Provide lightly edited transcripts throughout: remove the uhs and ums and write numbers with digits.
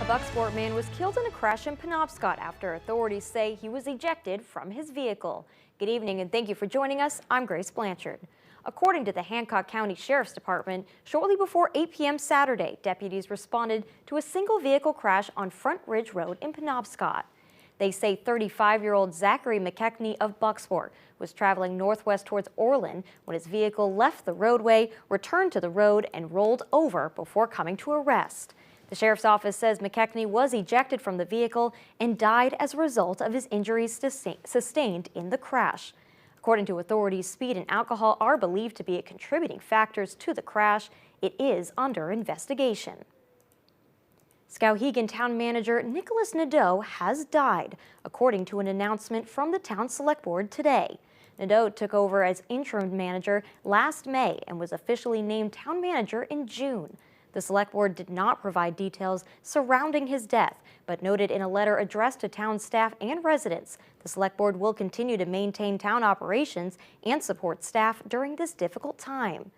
A Bucksport man was killed in a crash in Penobscot after authorities say he was ejected from his vehicle. Good evening and thank you for joining us. I'm Grace Blanchard. According to the Hancock County Sheriff's Department, shortly before 8 p.m. Saturday, deputies responded to a single vehicle crash on Front Ridge Road in Penobscot. They say 35-year-old Zachary McKechnie of Bucksport was traveling northwest towards Orland when his vehicle left the roadway, returned to the road, and rolled over before coming to a rest. The sheriff's office says McKechnie was ejected from the vehicle and died as a result of his injuries sustained in the crash. According to authorities, speed and alcohol are believed to be contributing factors to the crash. It is under investigation. Skowhegan Town Manager Nicholas Nadeau has died, according to an announcement from the Town Select Board today. Nadeau took over as interim manager last May and was officially named town manager in June. The Select Board did not provide details surrounding his death, but noted in a letter addressed to town staff and residents, the Select Board will continue to maintain town operations and support staff during this difficult time.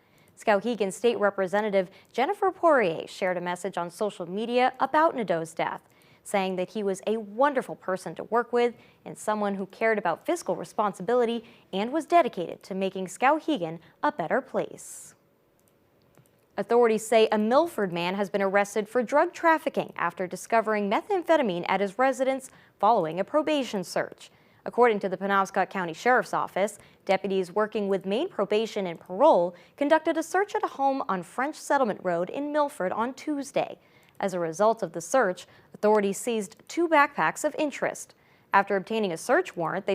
Skowhegan State Representative Jennifer Poirier shared a message on social media about Nadeau's death, saying that he was a wonderful person to work with and someone who cared about fiscal responsibility and was dedicated to making Skowhegan a better place. Authorities say a Milford man has been arrested for drug trafficking after discovering methamphetamine at his residence following a probation search. According to the Penobscot County Sheriff's Office, deputies working with Maine Probation and Parole conducted a search at a home on French Settlement Road in Milford on Tuesday. As a result of the search, authorities seized 2 backpacks of interest. After obtaining a search warrant, they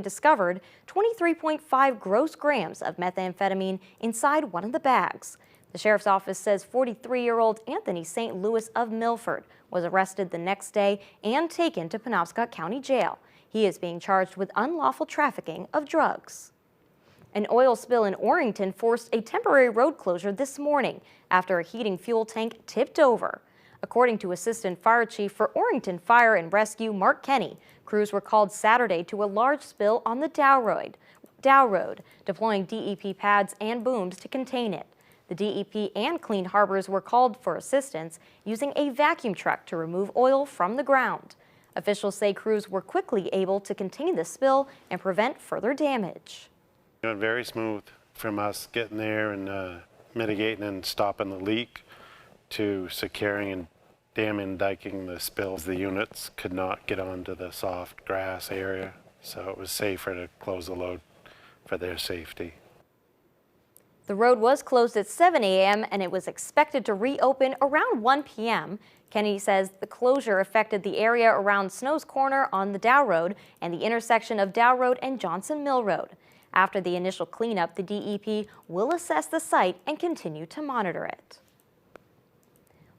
discovered 23.5 gross grams of methamphetamine inside one of the bags. The sheriff's office says 43-year-old Anthony St. Louis of Milford was arrested the next day and taken to Penobscot County Jail. He is being charged with unlawful trafficking of drugs. An oil spill in Orrington forced a temporary road closure this morning after a heating fuel tank tipped over. According to Assistant Fire Chief for Orrington Fire and Rescue, Mark Kenny, crews were called Saturday to a large spill on the Dow Road, deploying DEP pads and booms to contain it. The DEP and Clean Harbors were called for assistance using a vacuum truck to remove oil from the ground. Officials say crews were quickly able to contain the spill and prevent further damage. It went very smooth from us getting there and mitigating and stopping the leak to securing and damming, diking the spills. The units could not get onto the soft grass area, so it was safer to close the load for their safety. The road was closed at 7 a.m. and it was expected to reopen around 1 p.m. Kenny says the closure affected the area around Snow's Corner on the Dow Road and the intersection of Dow Road and Johnson Mill Road. After the initial cleanup, the DEP will assess the site and continue to monitor it.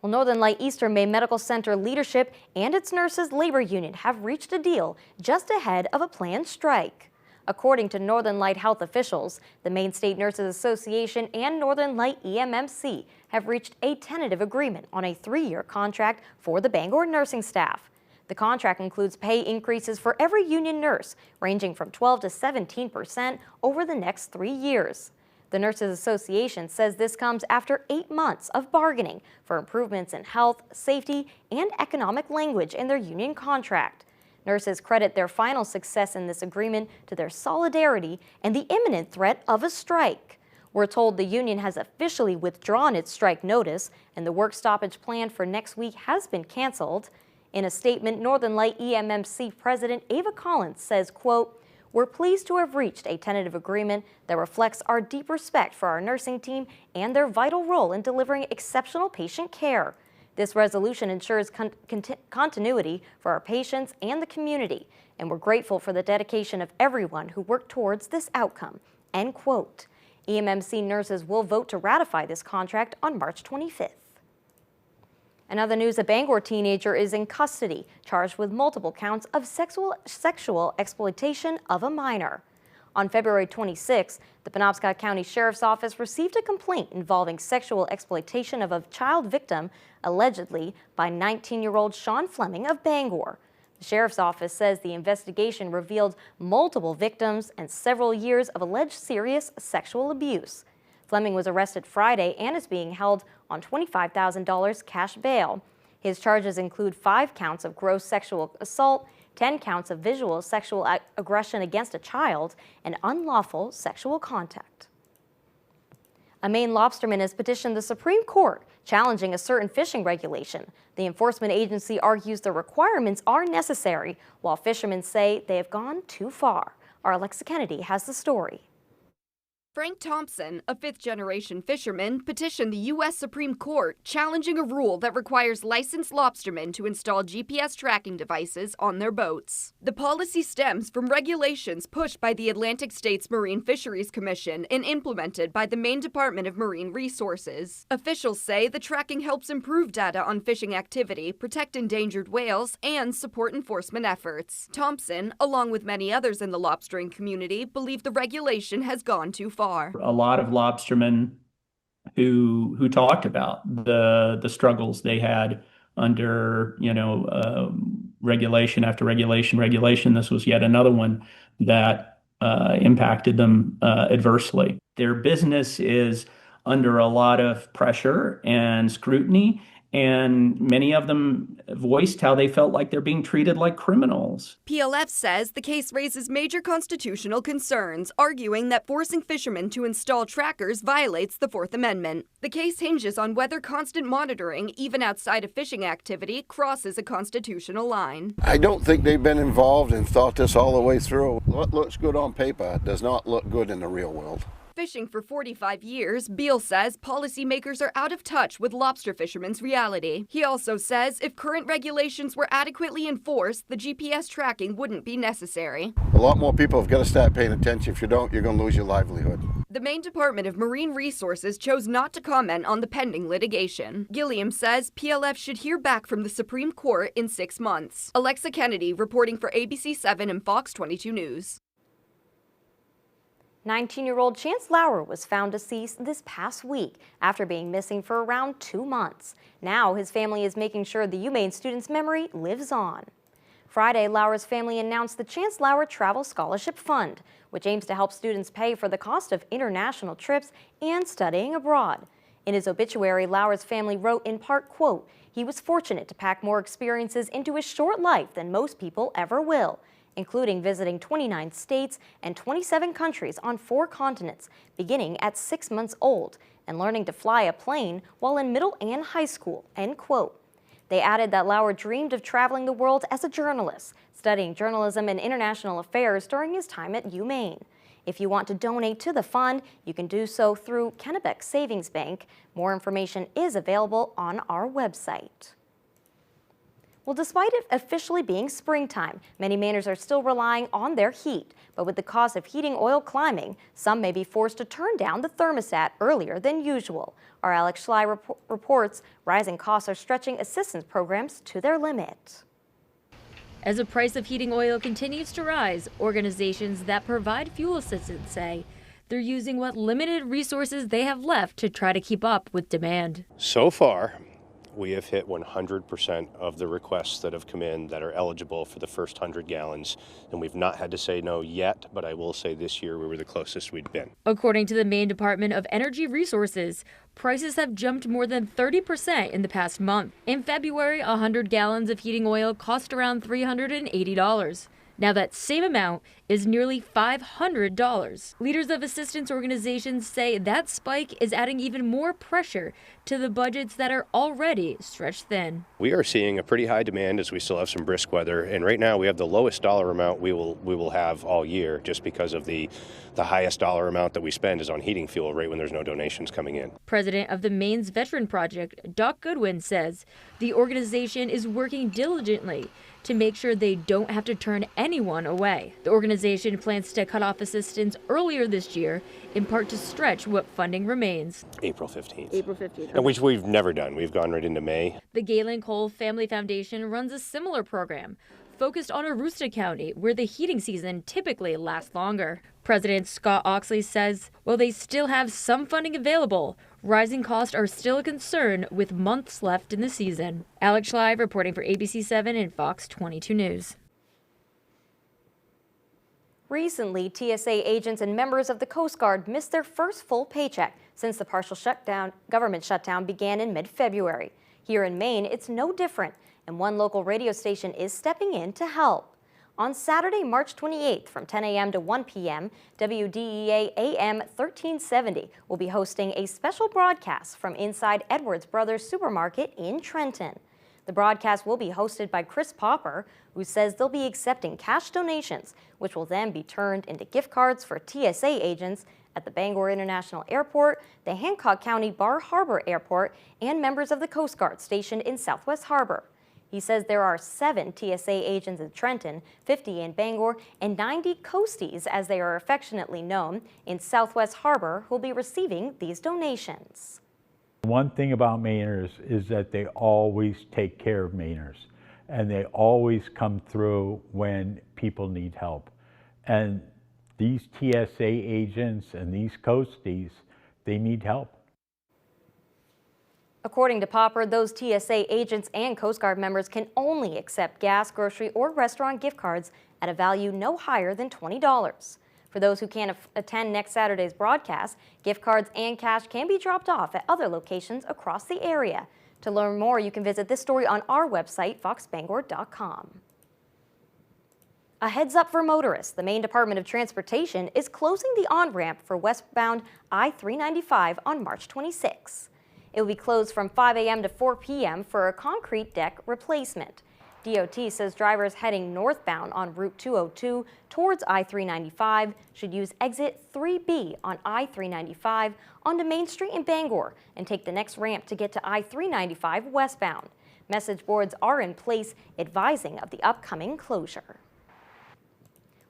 Well, Northern Light Eastern Bay Medical Center leadership and its nurses' labor union have reached a deal just ahead of a planned strike. According to Northern Light health officials, the Maine State Nurses Association and Northern Light EMMC have reached a tentative agreement on a 3-year contract for the Bangor nursing staff. The contract includes pay increases for every union nurse, ranging from 12% to 17% over the next 3 years. The Nurses Association says this comes after 8 months of bargaining for improvements in health, safety, and economic language in their union contract. Nurses credit their final success in this agreement to their solidarity and the imminent threat of a strike. We're told the union has officially withdrawn its strike notice and the work stoppage planned for next week has been canceled. In a statement, Northern Light EMMC President Ava Collins says, quote, "We're pleased to have reached a tentative agreement that reflects our deep respect for our nursing team and their vital role in delivering exceptional patient care. This resolution ensures continuity for our patients and the community, and we're grateful for the dedication of everyone who worked towards this outcome." End quote. EMMC nurses will vote to ratify this contract on March 25th. In other news, a Bangor teenager is in custody, charged with multiple counts of sexual exploitation of a minor. On February 26, the Penobscot County Sheriff's Office received a complaint involving sexual exploitation of a child victim, allegedly by 19-year-old Sean Fleming of Bangor. The Sheriff's Office says the investigation revealed multiple victims and several years of alleged serious sexual abuse. Fleming was arrested Friday and is being held on $25,000 cash bail. His charges include 5 counts of gross sexual assault, 10 counts of visual sexual aggression against a child, and unlawful sexual contact. A Maine lobsterman has petitioned the Supreme Court challenging a certain fishing regulation. The enforcement agency argues the requirements are necessary, while fishermen say they have gone too far. Our Alexa Kennedy has the story. Frank Thompson, a fifth-generation fisherman, petitioned the U.S. Supreme Court challenging a rule that requires licensed lobstermen to install GPS tracking devices on their boats. The policy stems from regulations pushed by the Atlantic States Marine Fisheries Commission and implemented by the Maine Department of Marine Resources. Officials say the tracking helps improve data on fishing activity, protect endangered whales, and support enforcement efforts. Thompson, along with many others in the lobstering community, believe the regulation has gone too far. A lot of lobstermen who talked about the struggles they had under regulation after regulation. This was yet another one that impacted them adversely. Their business is under a lot of pressure and scrutiny, and many of them voiced how they felt like they're being treated like criminals. PLF says the case raises major constitutional concerns, arguing that forcing fishermen to install trackers violates the Fourth Amendment. The case hinges on whether constant monitoring, even outside of fishing activity, crosses a constitutional line. I don't think they've been involved and thought this all the way through. What looks good on paper does not look good in the real world. Fishing for 45 years, Beal says policymakers are out of touch with lobster fishermen's reality. He also says if current regulations were adequately enforced, the GPS tracking wouldn't be necessary. A lot more people have got to start paying attention. If you don't, you're going to lose your livelihood. The Maine Department of Marine Resources chose not to comment on the pending litigation. Gilliam says PLF should hear back from the Supreme Court in 6 months. Alexa Kennedy reporting for ABC 7 and Fox 22 News. 19-year-old Chance Lauer was found deceased this past week after being missing for around 2 months. Now his family is making sure the UMaine student's memory lives on. Friday, Lauer's family announced the Chance Lauer Travel Scholarship Fund, which aims to help students pay for the cost of international trips and studying abroad. In his obituary, Lauer's family wrote in part, quote, "He was fortunate to pack more experiences into his short life than most people ever will, including visiting 29 states and 27 countries on 4 continents, beginning at 6 months old, and learning to fly a plane while in middle and high school," end quote. They added that Lauer dreamed of traveling the world as a journalist, studying journalism and international affairs during his time at UMaine. If you want to donate to the fund, you can do so through Kennebec Savings Bank. More information is available on our website. Well, despite it officially being springtime, many Mainers are still relying on their heat. But with the cost of heating oil climbing, some may be forced to turn down the thermostat earlier than usual. Our Alex Schley reports rising costs are stretching assistance programs to their limit. As the price of heating oil continues to rise, organizations that provide fuel assistance say they're using what limited resources they have left to try to keep up with demand. So far, we have hit 100% of the requests that have come in that are eligible for the first 100 gallons, and we've not had to say no yet, but I will say this year we were the closest we'd been. According to the Maine Department of Energy Resources, prices have jumped more than 30% in the past month. In February, 100 gallons of heating oil cost around $380. Now that same amount is nearly $500. Leaders of assistance organizations say that spike is adding even more pressure to the budgets that are already stretched thin. We are seeing a pretty high demand as we still have some brisk weather, and right now we have the lowest dollar amount we will have all year, just because of the highest dollar amount that we spend is on heating fuel right when there's no donations coming in. President of the Maine's Veteran Project, Doc Goodwin, says the organization is working diligently to make sure they don't have to turn anyone away. The organization plans to cut off assistance earlier this year, in part to stretch what funding remains. April 15th. April 15th. And which we've never done. We've gone right into May. The Galen Cole Family Foundation runs a similar program, focused on Aroostook County, where the heating season typically lasts longer. President Scott Oxley says while they still have some funding available, rising costs are still a concern with months left in the season. Alex Schley reporting for ABC 7 and Fox 22 News. Recently, TSA agents and members of the Coast Guard missed their first full paycheck since the partial government shutdown began in mid-February. Here in Maine, it's no different, and one local radio station is stepping in to help. On Saturday, March 28th from 10 a.m. to 1 p.m., WDEA AM 1370 will be hosting a special broadcast from inside Edwards Brothers Supermarket in Trenton. The broadcast will be hosted by Chris Popper, who says they'll be accepting cash donations, which will then be turned into gift cards for TSA agents at the Bangor International Airport, the Hancock County Bar Harbor Airport, and members of the Coast Guard stationed in Southwest Harbor. He says there are 7 TSA agents in Trenton, 50 in Bangor, and 90 Coasties, as they are affectionately known, in Southwest Harbor, who will be receiving these donations. One thing about Mainers is that they always take care of Mainers, and they always come through when people need help. And these TSA agents and these Coasties, they need help. According to Popper, those TSA agents and Coast Guard members can only accept gas, grocery, or restaurant gift cards at a value no higher than $20. For those who can't attend next Saturday's broadcast, gift cards and cash can be dropped off at other locations across the area. To learn more, you can visit this story on our website, foxbangor.com. A heads up for motorists, the Maine Department of Transportation is closing the on-ramp for westbound I-395 on March 26. It will be closed from 5 a.m. to 4 p.m. for a concrete deck replacement. DOT says drivers heading northbound on Route 202 towards I-395 should use exit 3B on I-395 onto Main Street in Bangor and take the next ramp to get to I-395 westbound. Message boards are in place advising of the upcoming closure.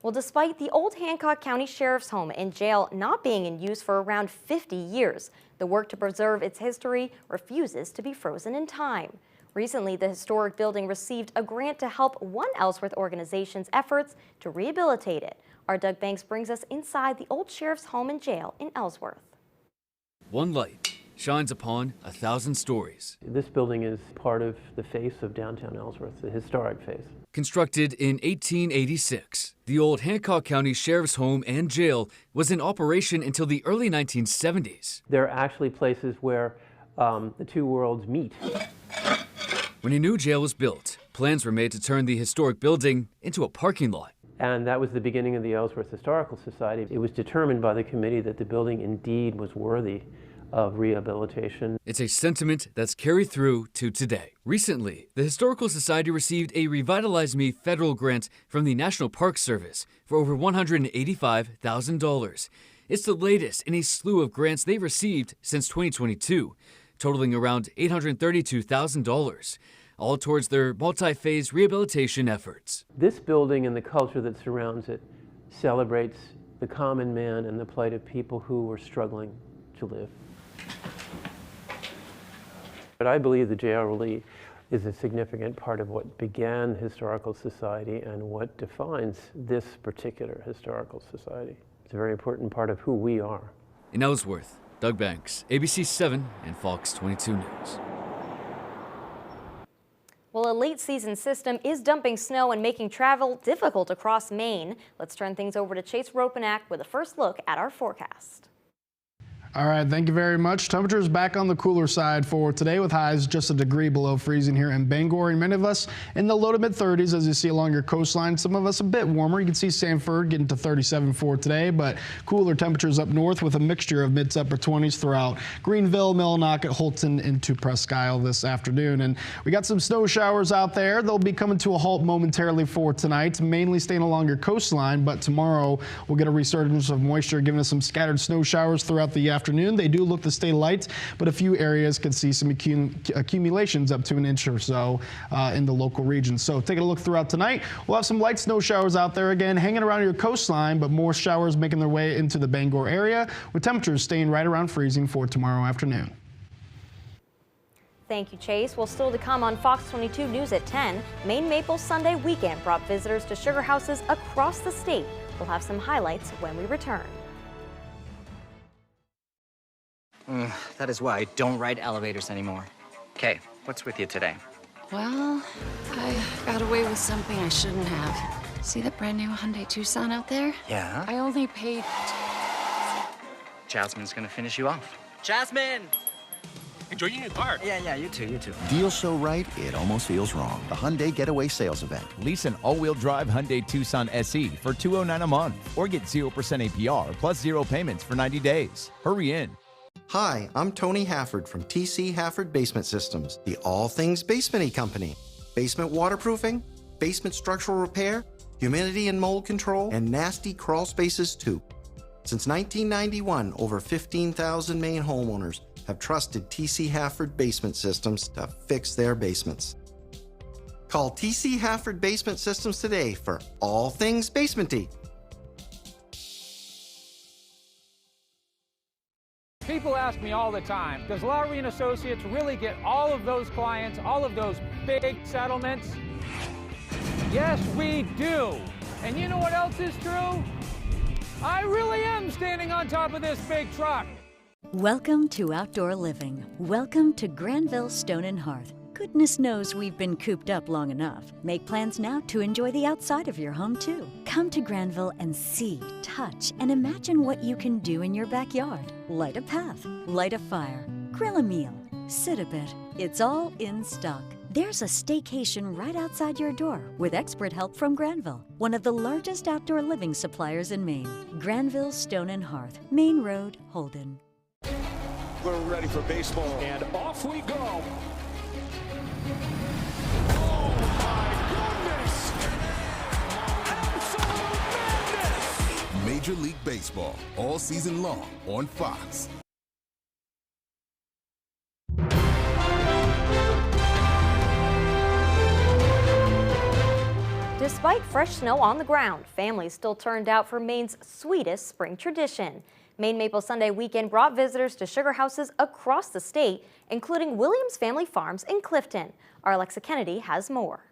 Well, despite the old Hancock County Sheriff's Home and jail not being in use for around 50 years, the work to preserve its history refuses to be frozen in time. Recently, the historic building received a grant to help one Ellsworth organization's efforts to rehabilitate it. Our Doug Banks brings us inside the old Sheriff's Home and jail in Ellsworth. One light shines upon 1,000 stories. This building is part of the face of downtown Ellsworth, the historic face. Constructed in 1886, the old Hancock County Sheriff's Home and Jail was in operation until the early 1970s. They're actually places where the two worlds meet. When a new jail was built, plans were made to turn the historic building into a parking lot. And that was the beginning of the Ellsworth Historical Society. It was determined by the committee that the building indeed was worthy of rehabilitation. It's a sentiment that's carried through to today. Recently, the Historical Society received a Revitalize Me federal grant from the National Park Service for over $185,000. It's the latest in a slew of grants they've received since 2022, totaling around $832,000, all towards their multi-phase rehabilitation efforts. This building and the culture that surrounds it celebrates the common man and the plight of people who were struggling to live. But I believe the jail really is a significant part of what began the Historical Society and what defines this particular Historical Society. It's a very important part of who we are. In Ellsworth, Doug Banks, ABC 7 and Fox 22 News. Well, a late season system is dumping snow and making travel difficult across Maine. Let's turn things over to Chase Ropenack with a first look at our forecast. All right, thank you very much. Temperatures back on the cooler side for today with highs just a degree below freezing here in Bangor, and many of us in the low to mid 30s as you see along your coastline. Some of us a bit warmer. You can see Sanford getting to 37 for today, but cooler temperatures up north with a mixture of mid to upper 20s throughout Greenville, Millinocket, Holton into Presque Isle this afternoon. And we got some snow showers out there. They'll be coming to a halt momentarily for tonight, mainly staying along your coastline, but tomorrow we'll get a resurgence of moisture, giving us some scattered snow showers throughout the afternoon. They do look to stay light, but a few areas could see some accumulations up to an inch or so in the local regions. So taking a look throughout tonight, we'll have some light snow showers out there again, hanging around your coastline, but more showers making their way into the Bangor area, with temperatures staying right around freezing for tomorrow afternoon. Thank you, Chase. Well, still to come on Fox 22 News at 10, Maine Maple Sunday weekend brought visitors to sugar houses across the state. We'll have some highlights when we return. That is why I don't ride elevators anymore. Okay, what's with you today? Well, I got away with something I shouldn't have. See that brand new Hyundai Tucson out there? Yeah? I only paid... Jasmine's gonna finish you off. Jasmine! Enjoy your new car. Yeah, you too. Deals so right, it almost feels wrong. The Hyundai Getaway Sales Event. Lease an all-wheel drive Hyundai Tucson SE for $209 a month or get 0% APR plus 0 payments for 90 days. Hurry in. Hi, I'm Tony Hafford from TC Hafford Basement Systems, the all things basement-y company. Basement waterproofing, basement structural repair, humidity and mold control, and nasty crawl spaces too. Since 1991, over 15,000 Maine homeowners have trusted TC Hafford Basement Systems to fix their basements. Call TC Hafford Basement Systems today for all things basement-y. People ask me all the time, does Lowry & Associates really get all of those clients, all of those big settlements? Yes, we do. And you know what else is true? I really am standing on top of this big truck. Welcome to outdoor living. Welcome to Granville Stone and Hearth. Goodness knows we've been cooped up long enough. Make plans now to enjoy the outside of your home too. Come to Granville and see, touch, and imagine what you can do in your backyard. Light a path, light a fire, grill a meal, sit a bit. It's all in stock. There's a staycation right outside your door with expert help from Granville, one of the largest outdoor living suppliers in Maine. Granville Stone and Hearth, Main Road, Holden. We're ready for baseball. And off we go. Oh my goodness! Absolute madness! Major League Baseball, all season long on Fox. Despite fresh snow on the ground, families still turned out for Maine's sweetest spring tradition. Maine Maple Sunday weekend brought visitors to sugar houses across the state, including Williams Family Farms in Clifton. Our Alexa Kennedy has more.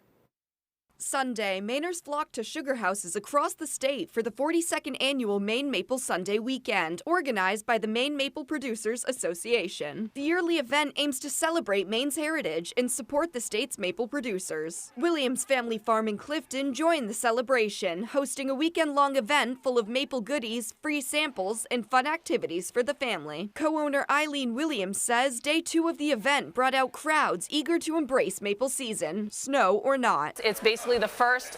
Sunday, Mainers flocked to sugar houses across the state for the 42nd annual Maine Maple Sunday weekend, organized by the Maine Maple Producers Association. The yearly event aims to celebrate Maine's heritage and support the state's maple producers. Williams Family Farm in Clifton joined the celebration, hosting a weekend-long event full of maple goodies, free samples, and fun activities for the family. Co-owner Eileen Williams says day 2 of the event brought out crowds eager to embrace maple season, snow or not. It's basically the first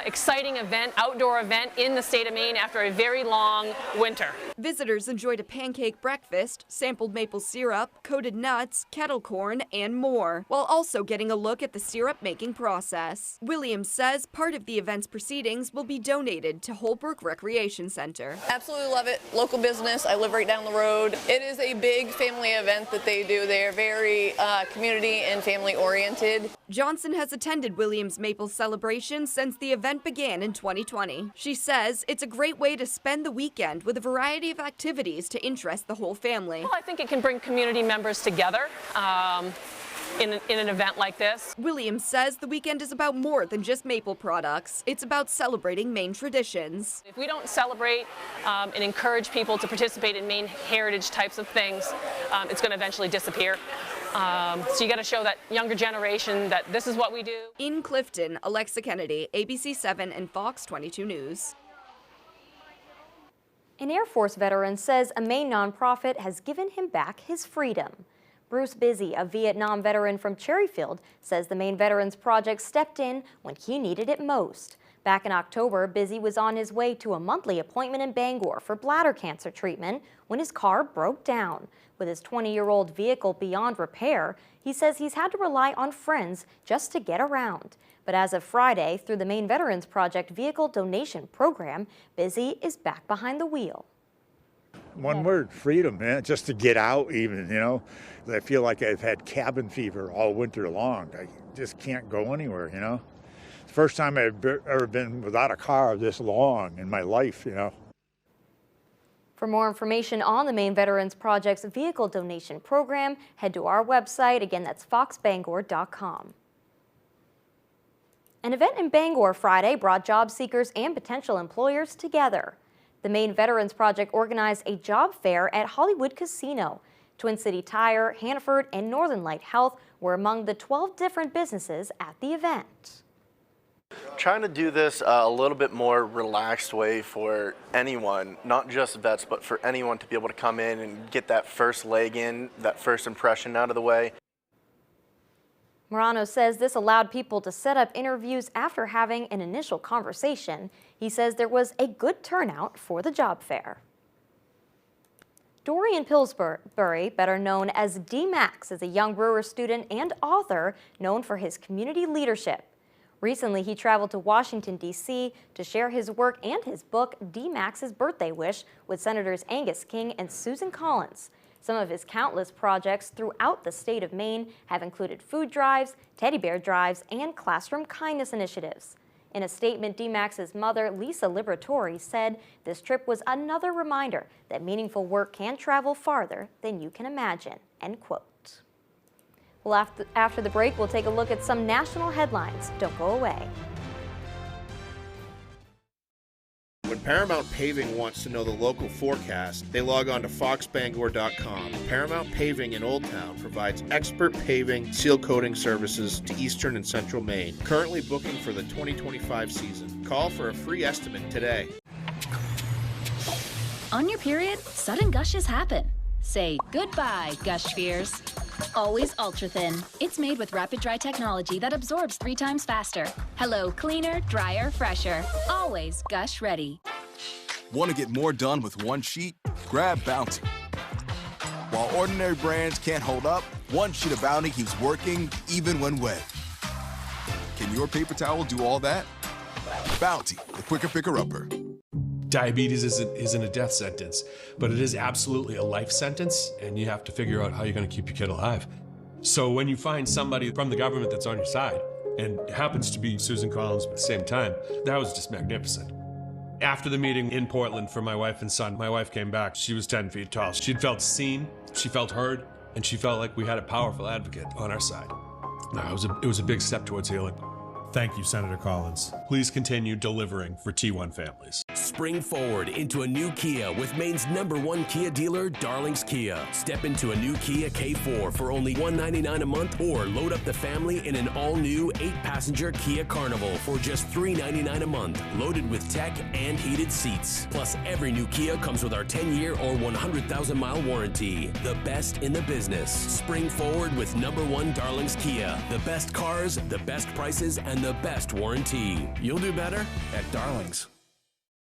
exciting event, outdoor event in the state of Maine after a very long winter. Visitors enjoyed a pancake breakfast, sampled maple syrup, coated nuts, kettle corn, and more, while also getting a look at the syrup making process. Williams says part of the event's proceedings will be donated to Holbrook Recreation Center. Absolutely love it. Local business. I live right down the road. It is a big family event that they do. They are very community and family oriented. Johnson has attended Williams Maple celebration since the event began in 2020. She says it's a great way to spend the weekend with a variety of activities to interest the whole family. Well, I think it can bring community members together in an event like this. Williams says the weekend is about more than just maple products. It's about celebrating Maine traditions. If we don't celebrate and encourage people to participate in Maine heritage types of things, it's going to eventually disappear. So you got to show that younger generation that this is what we do. In Clifton, Alexa Kennedy, ABC 7 and Fox 22 News. An Air Force veteran says a Maine nonprofit has given him back his freedom. Bruce Busy, a Vietnam veteran from Cherryfield, says the Maine Veterans Project stepped in when he needed it most. Back in October, Busy was on his way to a monthly appointment in Bangor for bladder cancer treatment when his car broke down. With his 20-year-old vehicle beyond repair, he says he's had to rely on friends just to get around. But as of Friday, through the Maine Veterans Project Vehicle Donation Program, Busy is back behind the wheel. One word, freedom, man, just to get out even, you know. I feel like I've had cabin fever all winter long. I just can't go anywhere, you know. It's the first time I've ever been without a car this long in my life, you know. For more information on the Maine Veterans Project's Vehicle Donation Program, head to our website. Again, that's foxbangor.com. An event in Bangor Friday brought job seekers and potential employers together. The Maine Veterans Project organized a job fair at Hollywood Casino. Twin City Tire, Hannaford, and Northern Light Health were among the 12 different businesses at the event. trying to do this a little bit more relaxed way for anyone, not just vets, but for anyone to be able to come in and get that first leg in, that first impression out of the way. Morano says this allowed people to set up interviews after having an initial conversation. He says there was a good turnout for the job fair. Dorian Pillsbury, better known as D-Max, is a young brewer student and author known for his community leadership. Recently, he traveled to Washington, D.C. to share his work and his book, D-Max's Birthday Wish, with Senators Angus King and Susan Collins. Some of his countless projects throughout the state of Maine have included food drives, teddy bear drives, and classroom kindness initiatives. In a statement, D-Max's mother, Lisa Liberatore, said this trip was another reminder that meaningful work can travel farther than you can imagine, end quote. Well, after the break, we'll take a look at some national headlines. Don't go away. When Paramount Paving wants to know the local forecast, they log on to foxbangor.com. Paramount Paving in Old Town provides expert paving, seal coating services to eastern and central Maine. Currently booking for the 2025 season. Call for a free estimate today. On your period, sudden gushes happen. Say goodbye, gush fears. Always ultra thin. It's made with rapid dry technology that absorbs 3 times faster. Hello, cleaner, drier, fresher. Always gush ready. Want to get more done with one sheet? Grab Bounty. While ordinary brands can't hold up, one sheet of Bounty keeps working even when wet. Can your paper towel do all that? Bounty, the quicker picker-upper. Diabetes isn't a death sentence, but it is absolutely a life sentence, and you have to figure out how you're going to keep your kid alive. So when you find somebody from the government that's on your side, and happens to be Susan Collins at the same time, that was just magnificent. After the meeting in Portland for my wife and son, my wife came back. She was 10 feet tall. She'd felt seen, she felt heard, and she felt like we had a powerful advocate on our side. It was a big step towards healing. Thank you, Senator Collins. Please continue delivering for T1 families. Spring forward into a new Kia with Maine's #1 Kia dealer, Darlings Kia. Step into a new Kia K4 for only $199 a month, or load up the family in an all-new 8-passenger Kia Carnival for just $399 a month, loaded with tech and heated seats. Plus, every new Kia comes with our 10-year or 100,000-mile warranty. The best in the business. Spring forward with #1 Darlings Kia. The best cars, the best prices, and the best warranty. You'll do better at Darlings.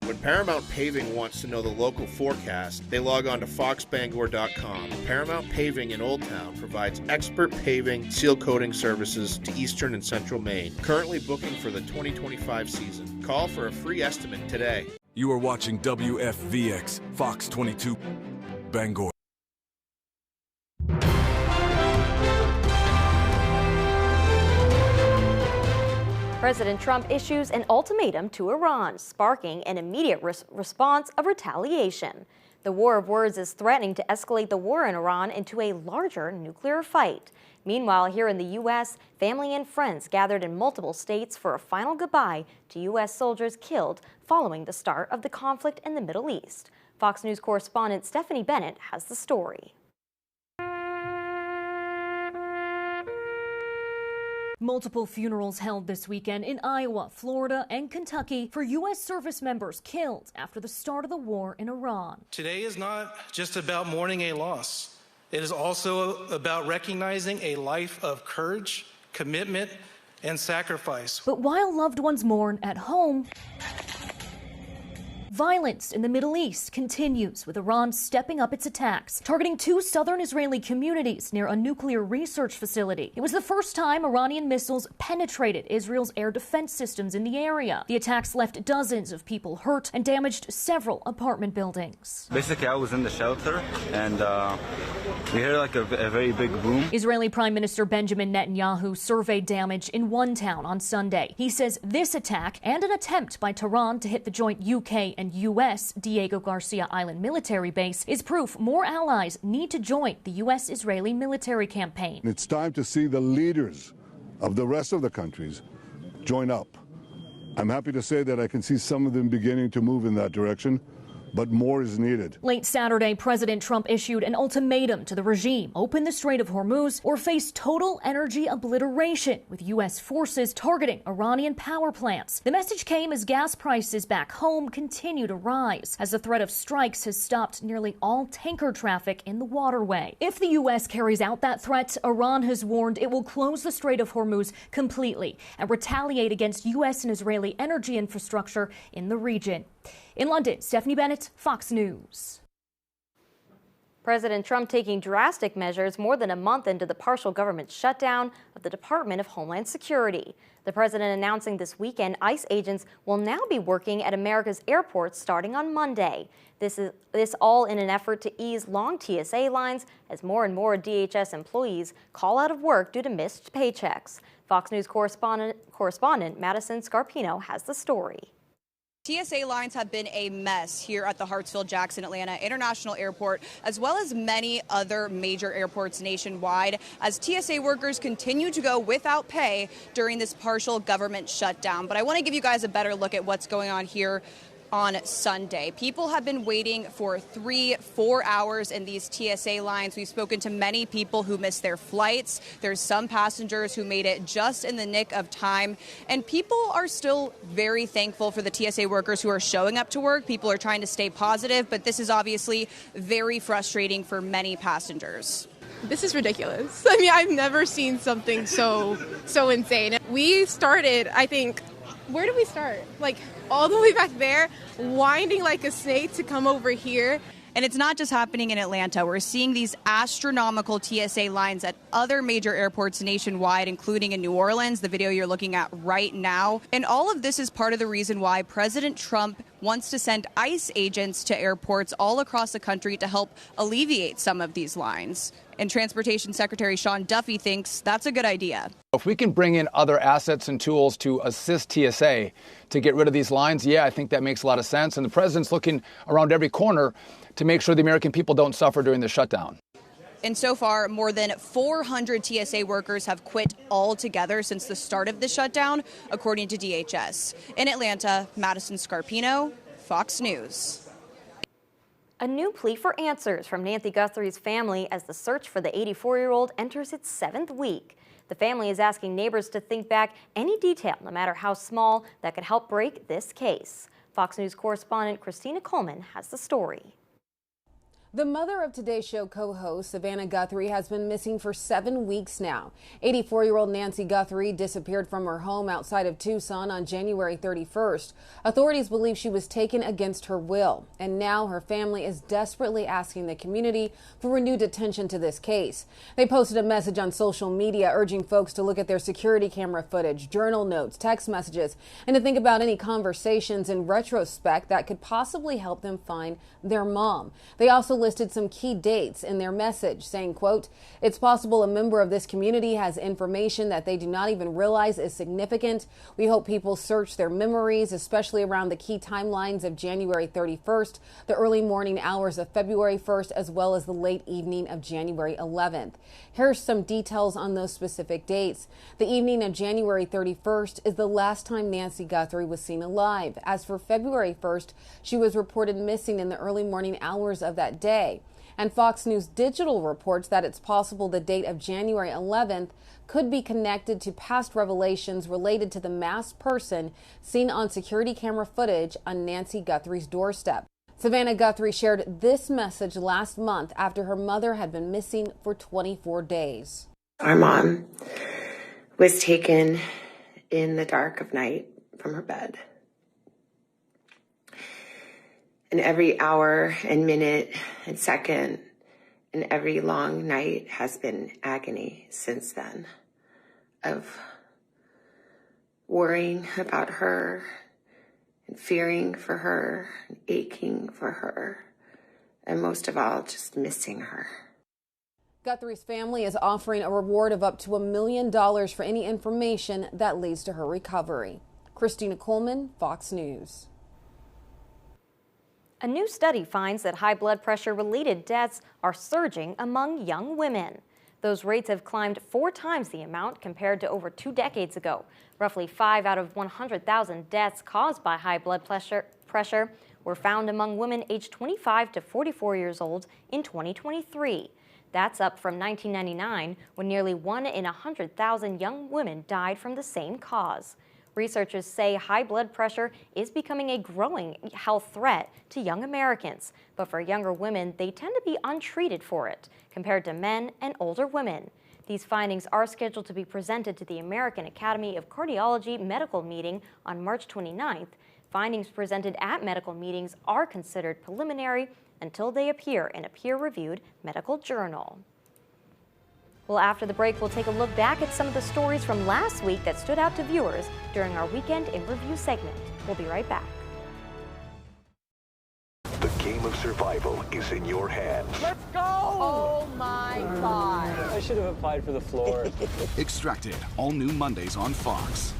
When Paramount Paving wants to know the local forecast, they log on to foxbangor.com. Paramount Paving in Old Town provides expert paving, seal coating services to eastern and central Maine. Currently booking for the 2025 season. Call for a free estimate today. You are watching WFVX, Fox 22, Bangor. President Trump issues an ultimatum to Iran, sparking an immediate response of retaliation. The war of words is threatening to escalate the war in Iran into a larger nuclear fight. Meanwhile, here in the U.S., family and friends gathered in multiple states for a final goodbye to U.S. soldiers killed following the start of the conflict in the Middle East. Fox News correspondent Stephanie Bennett has the story. Multiple funerals held this weekend in Iowa, Florida, and Kentucky for U.S. service members killed after the start of the war in Iran. Today is not just about mourning a loss. It is also about recognizing a life of courage, commitment, and sacrifice. But while loved ones mourn at home, violence in the Middle East continues, with Iran stepping up its attacks, targeting 2 southern Israeli communities near a nuclear research facility. It was the first time Iranian missiles penetrated Israel's air defense systems in the area. The attacks left dozens of people hurt and damaged several apartment buildings. Basically, I was in the shelter and we heard like a very big boom. Israeli Prime Minister Benjamin Netanyahu surveyed damage in one town on Sunday. He says this attack and an attempt by Tehran to hit the joint UK and U.S. Diego Garcia Island military base is proof more allies need to join the U.S.-Israeli military campaign. It's time to see the leaders of the rest of the countries join up. I'm happy to say that I can see some of them beginning to move in that direction. but more is needed. Late Saturday, President Trump issued an ultimatum to the regime: open the Strait of Hormuz or face total energy obliteration, with U.S. forces targeting Iranian power plants. The message came as gas prices back home continue to rise, as the threat of strikes has stopped nearly all tanker traffic in the waterway. If the U.S. carries out that threat, Iran has warned it will close the Strait of Hormuz completely and retaliate against U.S. and Israeli energy infrastructure in the region. In London, Stephanie Bennett, Fox News. President Trump taking drastic measures more than a month into the partial government shutdown of the Department of Homeland Security. The president announcing this weekend ICE agents will now be working at America's airports starting on Monday. This all in an effort to ease long TSA lines as more and more DHS employees call out of work due to missed paychecks. Fox News correspondent Madison Scarpino has the story. TSA lines have been a mess here at the Hartsfield-Jackson Atlanta International Airport, as well as many other major airports nationwide, as TSA workers continue to go without pay during this partial government shutdown. But I want to give you guys a better look at what's going on here on Sunday. People have been waiting for 3-4 hours in these TSA lines. We've spoken to many people who missed their flights. There's some passengers who made it just in the nick of time. And people are still very thankful for the TSA workers who are showing up to work. People are trying to stay positive, but this is obviously very frustrating for many passengers. This is ridiculous. I mean, I've never seen something so insane. We started, I think, where did we start? Like all the way back there, winding like a snake to come over here. And it's not just happening in Atlanta. We're seeing these astronomical TSA lines at other major airports nationwide, including in New Orleans, the video you're looking at right now. And all of this is part of the reason why President Trump wants to send ICE agents to airports all across the country to help alleviate some of these lines. And Transportation Secretary Sean Duffy thinks that's a good idea. If we can bring in other assets and tools to assist TSA to get rid of these lines, yeah, I think that makes a lot of sense. And the president's looking around every corner to make sure the American people don't suffer during the shutdown. And so far, more than 400 TSA workers have quit altogether since the start of the shutdown, according to DHS. In Atlanta, Madison Scarpino, Fox News. A new plea for answers from Nancy Guthrie's family as the search for the 84-year-old enters its 7th week. The family is asking neighbors to think back any detail, no matter how small, that could help break this case. Fox News correspondent Christina Coleman has the story. The mother of Today's Show co-host Savannah Guthrie has been missing for 7 weeks now. 84-year-old Nancy Guthrie disappeared from her home outside of Tucson on January 31st. Authorities believe she was taken against her will, and now her family is desperately asking the community for renewed attention to this case. They posted a message on social media urging folks to look at their security camera footage, journal notes, text messages, and to think about any conversations in retrospect that could possibly help them find their mom. They also listed some key dates in their message, saying, quote, "It's possible a member of this community has information that they do not even realize is significant. We hope people search their memories, especially around the key timelines of January 31st, the early morning hours of February 1st, as well as the late evening of January 11th. Here's some details on those specific dates. The evening of January 31st is the last time Nancy Guthrie was seen alive. As for February 1st, she was reported missing in the early morning hours of that day. And Fox News Digital reports that it's possible the date of January 11th could be connected to past revelations related to the masked person seen on security camera footage on Nancy Guthrie's doorstep. Savannah Guthrie shared this message last month after her mother had been missing for 24 days. Our mom was taken in the dark of night from her bed. And every hour and minute and second and every long night has been agony since then, of worrying about her and fearing for her and aching for her, and most of all, just missing her. Guthrie's family is offering a reward of up to $1 million for any information that leads to her recovery. Christina Coleman, Fox News. A new study finds that high blood pressure-related deaths are surging among young women. Those rates have climbed 4 times the amount compared to over 2 decades ago. Roughly 5 out of 100,000 deaths caused by high blood pressure were found among women aged 25 to 44 years old in 2023. That's up from 1999, when nearly 1 in 100,000 young women died from the same cause. Researchers say high blood pressure is becoming a growing health threat to young Americans, but for younger women, they tend to be untreated for it, compared to men and older women. These findings are scheduled to be presented to the American Academy of Cardiology medical meeting on March 29th. Findings presented at medical meetings are considered preliminary until they appear in a peer-reviewed medical journal. Well, after the break, we'll take a look back at some of the stories from last week that stood out to viewers during our Weekend in Review segment. We'll be right back. The game of survival is in your hands. Let's go! Oh my God. I should have applied for the floor. Extracted, all new Mondays on Fox.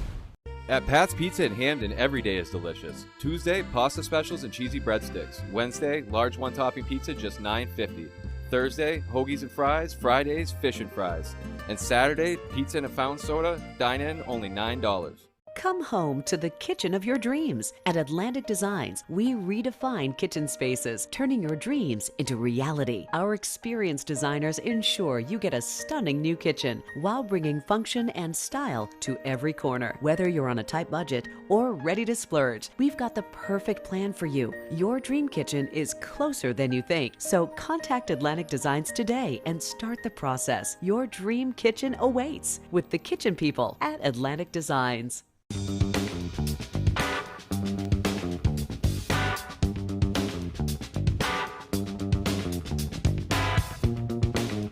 At Pat's Pizza in Hamden, every day is delicious. Tuesday, pasta specials and cheesy breadsticks. Wednesday, large one-topping pizza, just $9.50. Thursday, hoagies and fries. Fridays, fish and fries. And Saturday, pizza and a fountain soda. Dine in, only $9. Come home to the kitchen of your dreams. At Atlantic Designs, we redefine kitchen spaces, turning your dreams into reality. Our experienced designers ensure you get a stunning new kitchen while bringing function and style to every corner. Whether you're on a tight budget or ready to splurge, we've got the perfect plan for you. Your dream kitchen is closer than you think. So contact Atlantic Designs today and start the process. Your dream kitchen awaits with the kitchen people at Atlantic Designs.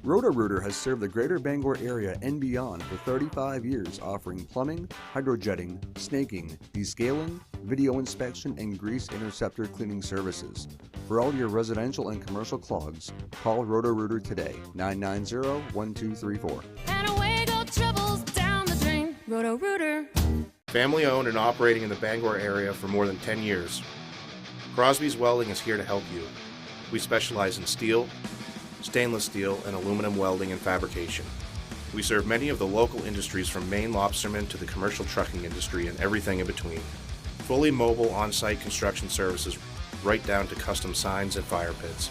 Roto-Rooter has served the greater Bangor area and beyond for 35 years, offering plumbing, hydrojetting, snaking, descaling, video inspection, and grease interceptor cleaning services. For all your residential and commercial clogs, call Roto-Rooter today, 990-1234. And away go troubles down the drain. Roto-Rooter. Family owned and operating in the Bangor area for more than 10 years. Crosby's Welding is here to help you. We specialize in steel, stainless steel, and aluminum welding and fabrication. We serve many of the local industries from Maine lobstermen to the commercial trucking industry and everything in between. Fully mobile on-site construction services right down to custom signs and fire pits.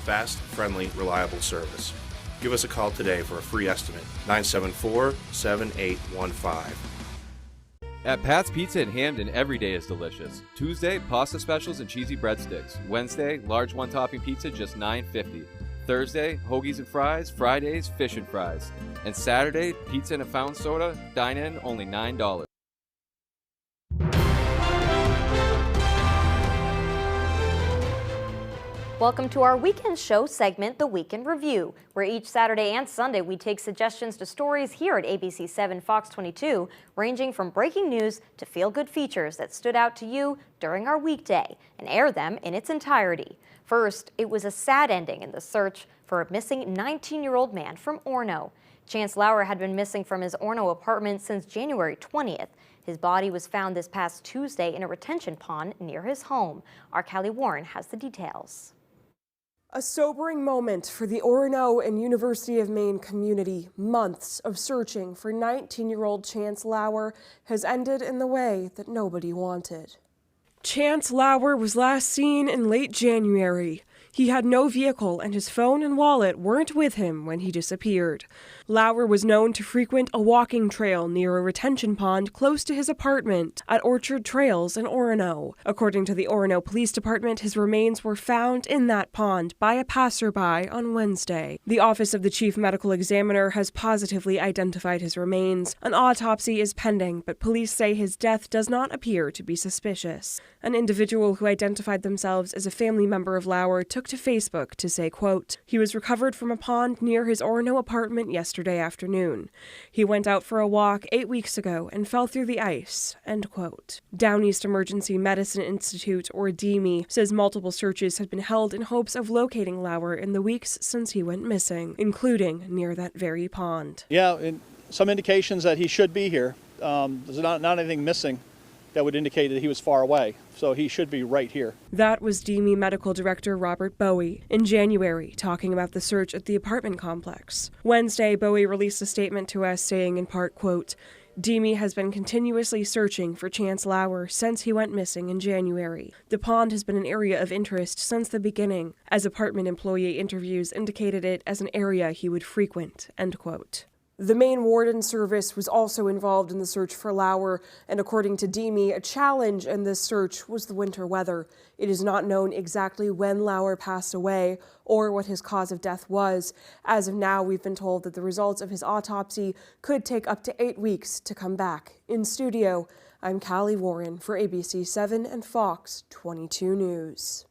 Fast, friendly, reliable service. Give us a call today for a free estimate, 974-7815. At Pat's Pizza in Hamden, every day is delicious. Tuesday, pasta specials and cheesy breadsticks. Wednesday, large one-topping pizza, just $9.50. Thursday, hoagies and fries. Fridays, fish and fries. And Saturday, pizza and a fountain soda. Dine in, only $9. Welcome to our weekend show segment, The Week in Review, where each Saturday and Sunday we take suggestions to stories here at ABC 7 Fox 22, ranging from breaking news to feel-good features that stood out to you during our weekday, and air them in its entirety. First, it was a sad ending in the search for a missing 19-year-old man from Orono. Chance Lauer had been missing from his Orono apartment since January 20th. His body was found this past Tuesday in a retention pond near his home. Our Callie Warren has the details. A sobering moment for the Orono and University of Maine community. Months of searching for 19-year-old Chance Lauer has ended in the way that nobody wanted. Chance Lauer was last seen in late January. He had no vehicle and his phone and wallet weren't with him when he disappeared. Lauer was known to frequent a walking trail near a retention pond close to his apartment at Orchard Trails in Orono. According to the Orono Police Department, his remains were found in that pond by a passerby on Wednesday. The Office of the Chief Medical Examiner has positively identified his remains. An autopsy is pending, but police say his death does not appear to be suspicious. An individual who identified themselves as a family member of Lauer took to Facebook to say, quote, "He was recovered from a pond near his Orono apartment yesterday afternoon. He went out for a walk 8 weeks ago and fell through the ice," end quote. Down East Emergency Medicine Institute, or DEME, says multiple searches had been held in hopes of locating Lauer in the weeks since he went missing, including near that very pond. Yeah, and some indications that he should be here. There's not anything missing that would indicate that he was far away, so he should be right here. That was DEME Medical Director Robert Bowie in January, talking about the search at the apartment complex. Wednesday, Bowie released a statement to us saying in part, quote, Deemy has been continuously searching for Chance Lauer since he went missing in January. The pond has been an area of interest since the beginning, as apartment employee interviews indicated it as an area he would frequent, end quote. The Maine Warden Service was also involved in the search for Lauer, and according to Deemy, a challenge in this search was the winter weather. It is not known exactly when Lauer passed away or what his cause of death was. As of now, we've been told that the results of his autopsy could take up to 8 weeks to come back. In studio, I'm Callie Warren for ABC 7 and Fox 22 News.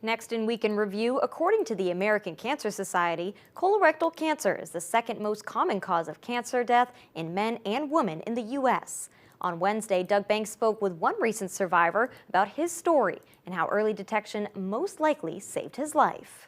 Next in Week in Review, according to the American Cancer Society, colorectal cancer is the second most common cause of cancer death in men and women in the U.S. On Wednesday, Doug Banks spoke with one recent survivor about his story and how early detection most likely saved his life.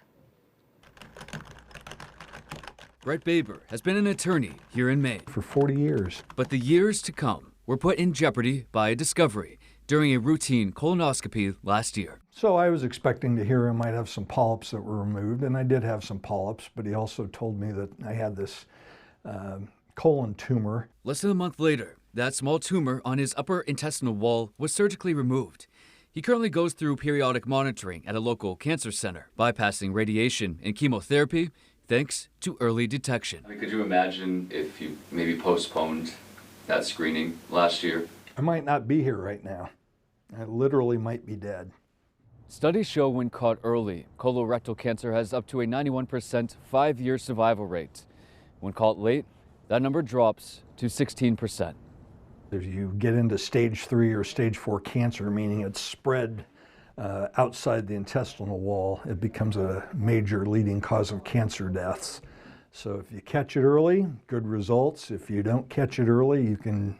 Brett Baber has been an attorney here in Maine for 40 years. But the years to come were put in jeopardy by a discovery during a routine colonoscopy last year. So I was expecting to hear I might have some polyps that were removed, and I did have some polyps, but he also told me that I had this colon tumor. Less than a month later, that small tumor on his upper intestinal wall was surgically removed. He currently goes through periodic monitoring at a local cancer center, bypassing radiation and chemotherapy thanks to early detection. Could you imagine if you maybe postponed that screening last year? I might not be here right now. I literally might be dead. Studies show when caught early, colorectal cancer has up to a 91% 5-year survival rate. When caught late, that number drops to 16%. If you get into stage 3 or stage 4 cancer, meaning it's spread outside the intestinal wall, it becomes a major leading cause of cancer deaths. So if you catch it early, good results. If you don't catch it early, you can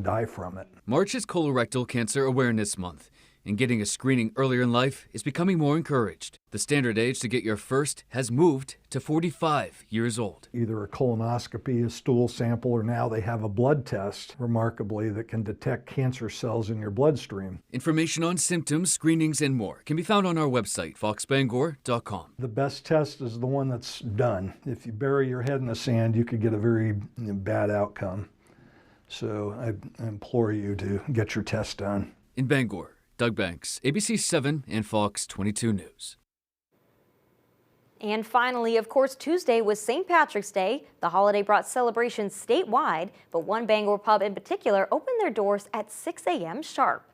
die from it. March is Colorectal Cancer Awareness Month, and getting a screening earlier in life is becoming more encouraged. The standard age to get your first has moved to 45 years old. Either a colonoscopy, a stool sample, or now they have a blood test, remarkably, that can detect cancer cells in your bloodstream. Information on symptoms, screenings, and more can be found on our website, foxbangor.com. The best test is the one that's done. If you bury your head in the sand, you could get a very bad outcome. So I implore you to get your test done. In Bangor, Doug Banks, ABC 7 and Fox 22 News. And finally, of course, Tuesday was St. Patrick's Day. The holiday brought celebrations statewide, but one Bangor pub in particular opened their doors at 6 a.m. sharp.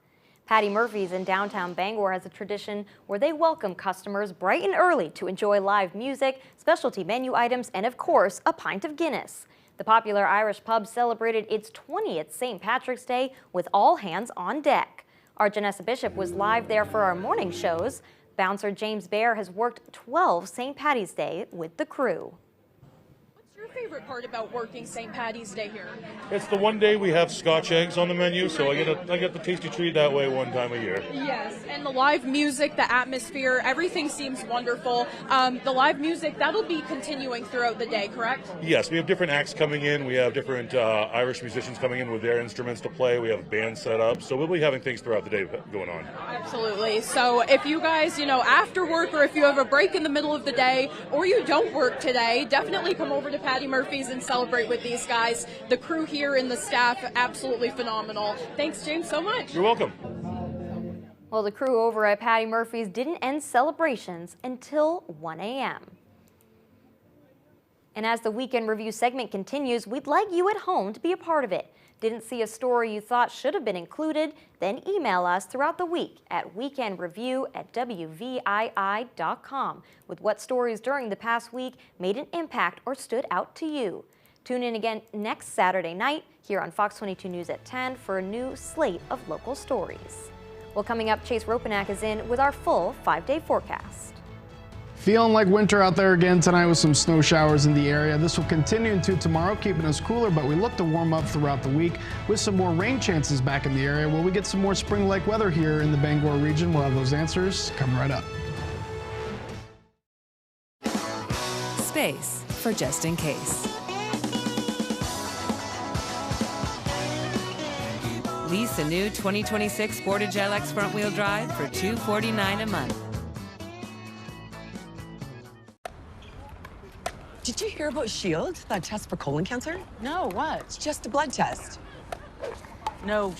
Patty Murphy's in downtown Bangor has a tradition where they welcome customers bright and early to enjoy live music, specialty menu items, and of course, a pint of Guinness. The popular Irish pub celebrated its 20th St. Patrick's Day with all hands on deck. Our Janessa Bishop was live there for our morning shows. Bouncer James Bear has worked 12 St. Patty's Day with the crew. What's your favorite part about working St. Patty's Day here? It's the one day we have Scotch eggs on the menu, so I get the tasty treat that way one time a year. Yes, and the live music, the atmosphere, everything seems wonderful. The live music, that'll be continuing throughout the day, correct? Yes, we have different acts coming in. We have different Irish musicians coming in with their instruments to play. We have bands set up, so we'll be having things throughout the day going on. Absolutely. So if you guys, after work or if you have a break in the middle of the day or you don't work today, definitely come over to Patty Murphy's and celebrate with these guys. The crew here and the staff, absolutely phenomenal. Thanks, James, so much. You're welcome. Well, the crew over at Patty Murphy's didn't end celebrations until 1 a.m. And as the Weekend Review segment continues, we'd like you at home to be a part of it. Didn't see a story you thought should have been included? Then email us throughout the week at weekendreview@wvii.com with what stories during the past week made an impact or stood out to you. Tune in again next Saturday night here on Fox 22 News at 10 for a new slate of local stories. Well, coming up, Chase Ropanak is in with our full 5-day forecast. Feeling like winter out there again tonight with some snow showers in the area. This will continue into tomorrow, keeping us cooler, but we look to warm up throughout the week with some more rain chances back in the area. Will we get some more spring-like weather here in the Bangor region? We'll have those answers coming right up. Space for just in case. Lease a new 2026 Sportage LX front-wheel drive for $249 a month. Did you hear about Shield, that test for colon cancer? No, what? It's just a blood test. No.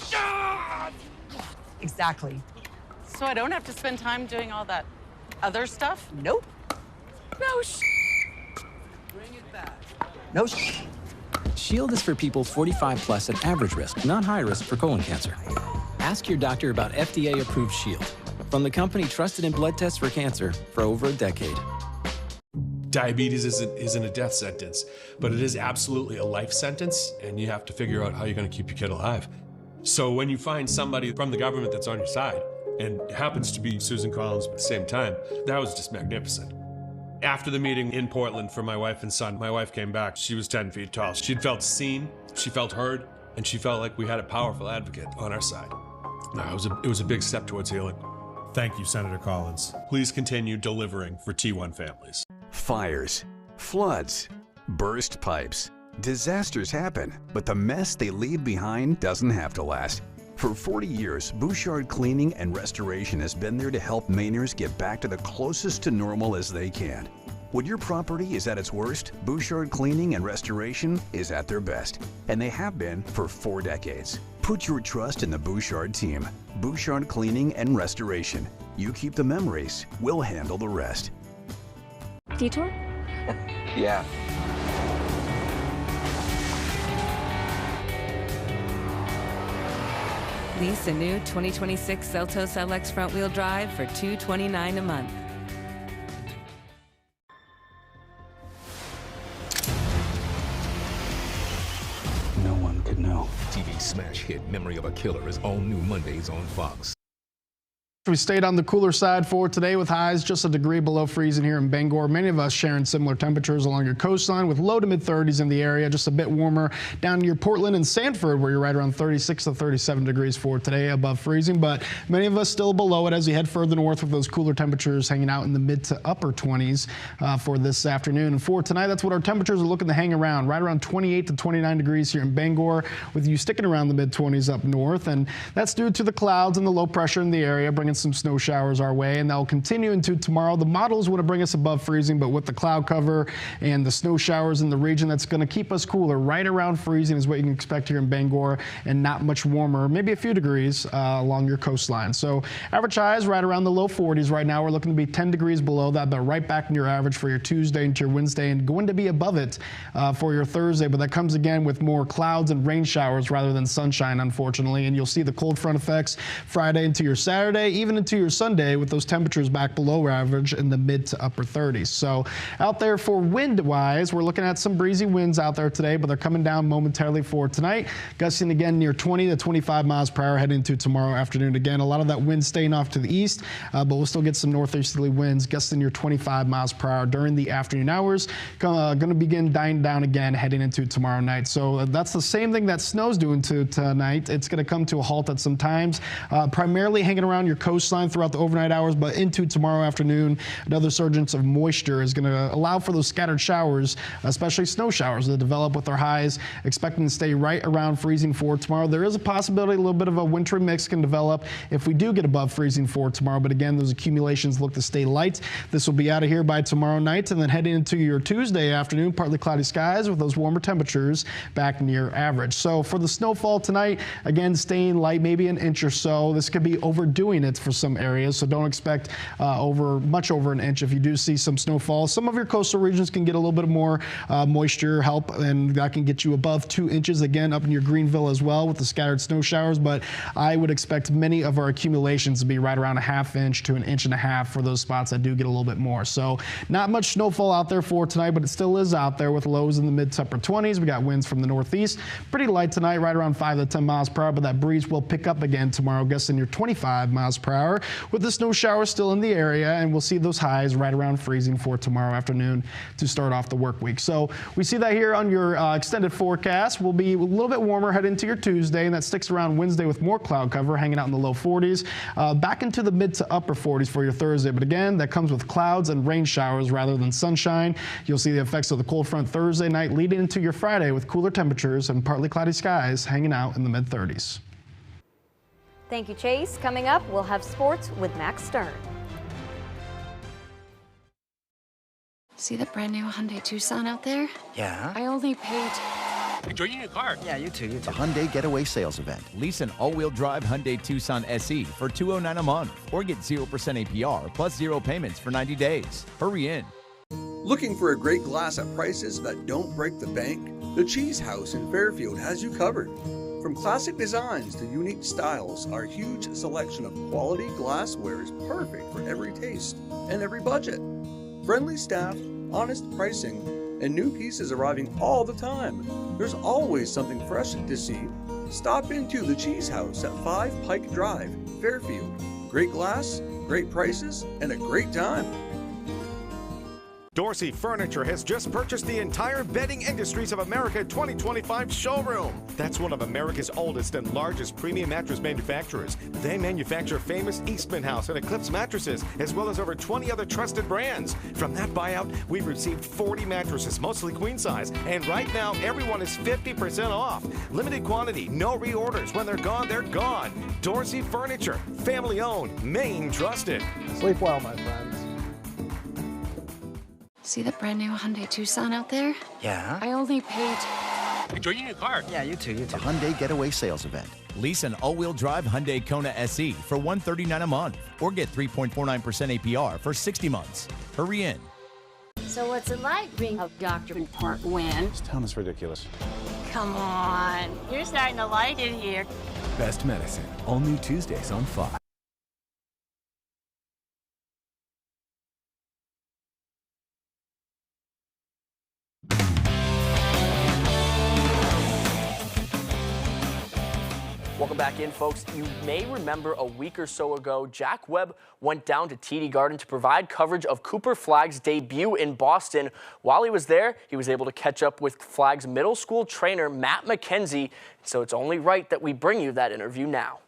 Exactly. So I don't have to spend time doing all that other stuff? Nope. No. Bring it back. No. Shield is for people 45 plus at average risk, not high risk for colon cancer. Ask your doctor about FDA-approved Shield. From the company trusted in blood tests for cancer for over a decade. Diabetes isn't a death sentence, but it is absolutely a life sentence, and you have to figure out how you're going to keep your kid alive. So when you find somebody from the government that's on your side, and it happens to be Susan Collins at the same time, that was just magnificent. After the meeting in Portland for my wife and son, my wife came back. She was 10 feet tall. She'd felt seen, she felt heard, and she felt like we had a powerful advocate on our side. It was a big step towards healing. Thank you, Senator Collins. Please continue delivering for T1 families. Fires, floods, burst pipes. Disasters happen, but the mess they leave behind doesn't have to last. For 40 years, Bouchard Cleaning and Restoration has been there to help Mainers get back to the closest to normal as they can. When your property is at its worst, Bouchard Cleaning and Restoration is at their best, and they have been for 4 decades. Put your trust in the Bouchard team. Bouchard Cleaning and Restoration. You keep the memories, we'll handle the rest. Detour? Yeah. Lease a new 2026 Seltos LX front-wheel drive for $229 a month. No one could know. TV smash hit Memory of a Killer is all new Mondays on Fox. We stayed on the cooler side for today with highs just a degree below freezing here in Bangor. Many of us sharing similar temperatures along your coastline with low to mid 30s in the area, just a bit warmer down near Portland and Sanford where you're right around 36 to 37 degrees for today above freezing, but many of us still below it as we head further north with those cooler temperatures hanging out in the mid to upper 20s for this afternoon. And for tonight, that's what our temperatures are looking to hang around, right around 28 to 29 degrees here in Bangor, with you sticking around the mid 20s up north. And that's due to the clouds and the low pressure in the area, bringing some snow showers our way, and that'll continue into tomorrow. The models want to bring us above freezing, but with the cloud cover and the snow showers in the region, that's going to keep us cooler. Right around freezing is what you can expect here in Bangor, and not much warmer, maybe a few degrees along your coastline. So average highs right around the low 40s right now. We're looking to be 10 degrees below that, but right back in your average for your Tuesday into your Wednesday, and going to be above it for your Thursday. But that comes again with more clouds and rain showers rather than sunshine, unfortunately. And you'll see the cold front effects Friday into your Saturday, even into your Sunday, with those temperatures back below average in the mid to upper 30s. So out there for wind wise, we're looking at some breezy winds out there today, but they're coming down momentarily for tonight, gusting again near 20 to 25 miles per hour heading into tomorrow afternoon. Again, a lot of that wind staying off to the east, but we'll still get some northeasterly winds gusting near 25 miles per hour during the afternoon hours. Going to begin dying down again heading into tomorrow night. So that's the same thing that snow's doing to tonight. It's going to come to a halt at some times, primarily hanging around your coastline throughout the overnight hours, but into tomorrow afternoon, another surge of moisture is going to allow for those scattered showers, especially snow showers, that develop with our highs expecting to stay right around freezing for tomorrow. There is a possibility a little bit of a wintry mix can develop if we do get above freezing for tomorrow, but again, those accumulations look to stay light. This will be out of here by tomorrow night, and then heading into your Tuesday afternoon, partly cloudy skies with those warmer temperatures back near average. So for the snowfall tonight, again, staying light, maybe an inch or so. This could be overdoing it for some areas, so don't expect much over an inch if you do see some snowfall. Some of your coastal regions can get a little bit more moisture help, and that can get you above 2 inches again up in your Greenville as well with the scattered snow showers, but I would expect many of our accumulations to be right around a ½ inch to an inch and a half for those spots that do get a little bit more. So not much snowfall out there for tonight, but it still is out there with lows in the mid to upper 20s. We got winds from the northeast, pretty light tonight, right around 5 to 10 miles per hour, but that breeze will pick up again tomorrow, gusting near 25 miles per hour with the snow showers still in the area, and we'll see those highs right around freezing for tomorrow afternoon to start off the work week. So we see that here on your extended forecast. We'll be a little bit warmer heading into your Tuesday, and that sticks around Wednesday with more cloud cover hanging out in the low 40s, back into the mid to upper 40s for your Thursday. But again, that comes with clouds and rain showers rather than sunshine. You'll see the effects of the cold front Thursday night leading into your Friday with cooler temperatures and partly cloudy skies hanging out in the mid 30s. Thank you, Chase. Coming up, we'll have sports with Max Stern. See the brand new Hyundai Tucson out there? Yeah. I only paid... Enjoy your new car. Yeah, you too. The Hyundai Getaway Sales Event. Lease an all-wheel drive Hyundai Tucson SE for $209 a month or get 0% APR plus 0 payments for 90 days. Hurry in. Looking for a great glass at prices that don't break the bank? The Cheese House in Fairfield has you covered. From classic designs to unique styles, our huge selection of quality glassware is perfect for every taste and every budget. Friendly staff, honest pricing, and new pieces arriving all the time. There's always something fresh to see. Stop into the Cheese House at 5 Pike Drive, Fairfield. Great glass, great prices, and a great time. Dorsey Furniture has just purchased the entire Bedding Industries of America 2025 showroom. That's one of America's oldest and largest premium mattress manufacturers. They manufacture famous Eastman House and Eclipse mattresses, as well as over 20 other trusted brands. From that buyout, we've received 40 mattresses, mostly queen size, and right now everyone is 50% off. Limited quantity, no reorders. When they're gone, they're gone. Dorsey Furniture, family owned, Maine trusted. Sleep well, my friends. See the brand new Hyundai Tucson out there? Yeah. I only paid... Enjoy your new car. Yeah, you too. The Hyundai Getaway Sales Event. Lease an all-wheel drive Hyundai Kona SE for $139 a month or get 3.49% APR for 60 months. Hurry in. So what's it like being a doctor in Park Wynn? This town is ridiculous. Come on, you're starting to like it here. Best Medicine, all new Tuesdays on Fox. Welcome back in, folks. You may remember a week or so ago, Jack Webb went down to TD Garden to provide coverage of Cooper Flagg's debut in Boston. While he was there, he was able to catch up with Flagg's middle school trainer, Matt McKenzie. So it's only right that we bring you that interview now.